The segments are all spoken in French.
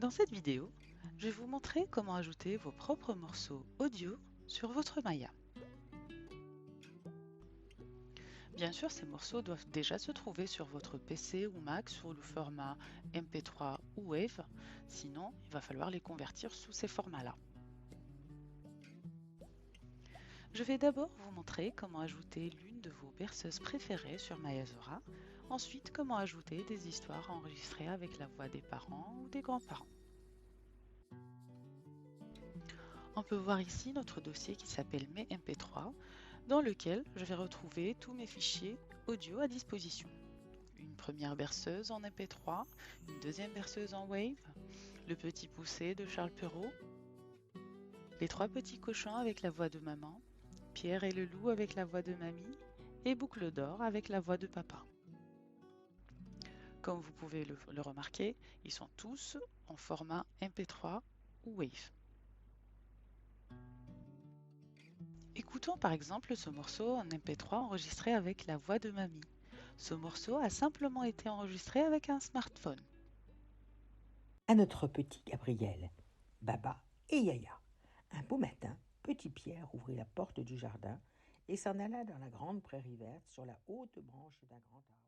Dans cette vidéo, je vais vous montrer comment ajouter vos propres morceaux audio sur votre Maya. Bien sûr, ces morceaux doivent déjà se trouver sur votre PC ou Mac sous le format MP3 ou WAV, sinon il va falloir les convertir sous ces formats-là. Je vais d'abord vous montrer comment ajouter l'une de vos berceuses préférées sur Mayazora, ensuite comment ajouter des histoires enregistrées avec la voix des parents ou des grands-parents. On peut voir ici notre dossier qui s'appelle Mes MP3, dans lequel je vais retrouver tous mes fichiers audio à disposition. Une première berceuse en MP3, une deuxième berceuse en Wave, le petit poussé de Charles Perrault, les trois petits cochons avec la voix de maman, Pierre et le loup avec la voix de mamie, et Boucle d'or avec la voix de papa. Comme vous pouvez le remarquer, ils sont tous en format MP3 ou Wave. Écoutons par exemple ce morceau en MP3 enregistré avec la voix de mamie. Ce morceau a simplement été enregistré avec un smartphone. À notre petit Gabriel, Baba et Yaya. Un beau matin, petit Pierre ouvrit la porte du jardin et s'en alla dans la grande prairie verte sur la haute branche d'un grand arbre.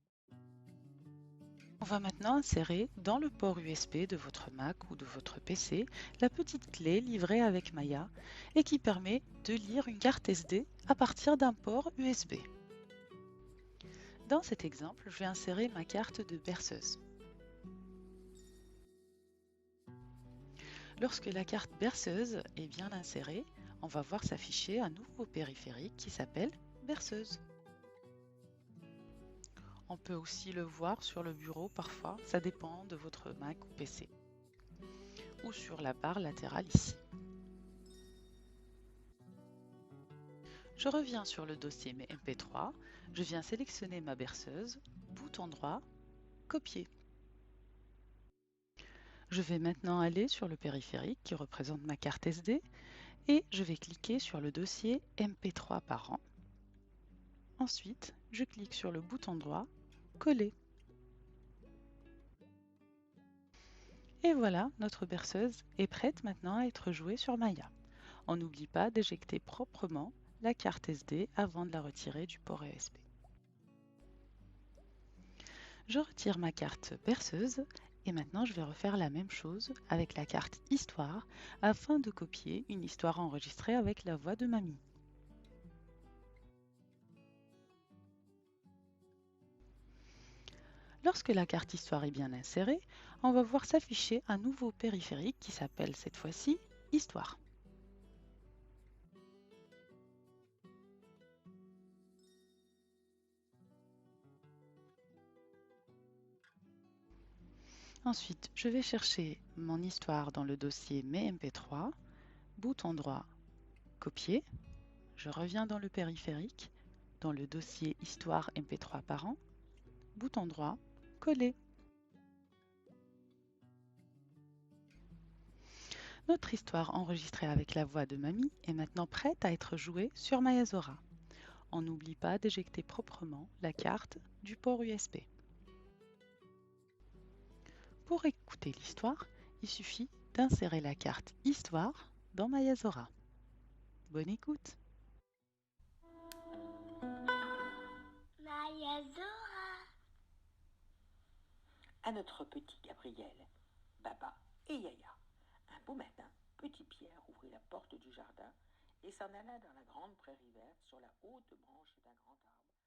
On va maintenant insérer dans le port USB de votre Mac ou de votre PC la petite clé livrée avec Maya et qui permet de lire une carte SD à partir d'un port USB. Dans cet exemple, je vais insérer ma carte de berceuse. Lorsque la carte berceuse est bien insérée, on va voir s'afficher un nouveau périphérique qui s'appelle berceuse. On peut aussi le voir sur le bureau parfois, ça dépend de votre Mac ou PC. Ou sur la barre latérale ici. Je reviens sur le dossier Mes MP3, je viens sélectionner ma berceuse, bouton droit, copier. Je vais maintenant aller sur le périphérique qui représente ma carte SD et je vais cliquer sur le dossier MP3 parent. Ensuite, je clique sur le bouton droit, coller. Et voilà, notre berceuse est prête maintenant à être jouée sur Maya. On n'oublie pas d'éjecter proprement la carte SD avant de la retirer du port USB. Je retire ma carte berceuse et maintenant je vais refaire la même chose avec la carte histoire afin de copier une histoire enregistrée avec la voix de mamie. Lorsque la carte histoire est bien insérée, on va voir s'afficher un nouveau périphérique qui s'appelle cette fois-ci Histoire. Ensuite, je vais chercher mon histoire dans le dossier Mes MP3, bouton droit, copier. Je reviens dans le périphérique, dans le dossier Histoire MP3 parent, bouton droit, coller. Notre histoire enregistrée avec la voix de mamie est maintenant prête à être jouée sur Mayazora. On n'oublie pas d'éjecter proprement la carte du port USB. Pour écouter l'histoire, il suffit d'insérer la carte Histoire dans Mayazora. Bonne écoute! Mayazora. À notre petit Gabriel, Baba et Yaya. Un beau matin, petit Pierre ouvrit la porte du jardin et s'en alla dans la grande prairie verte sur la haute branche d'un grand arbre.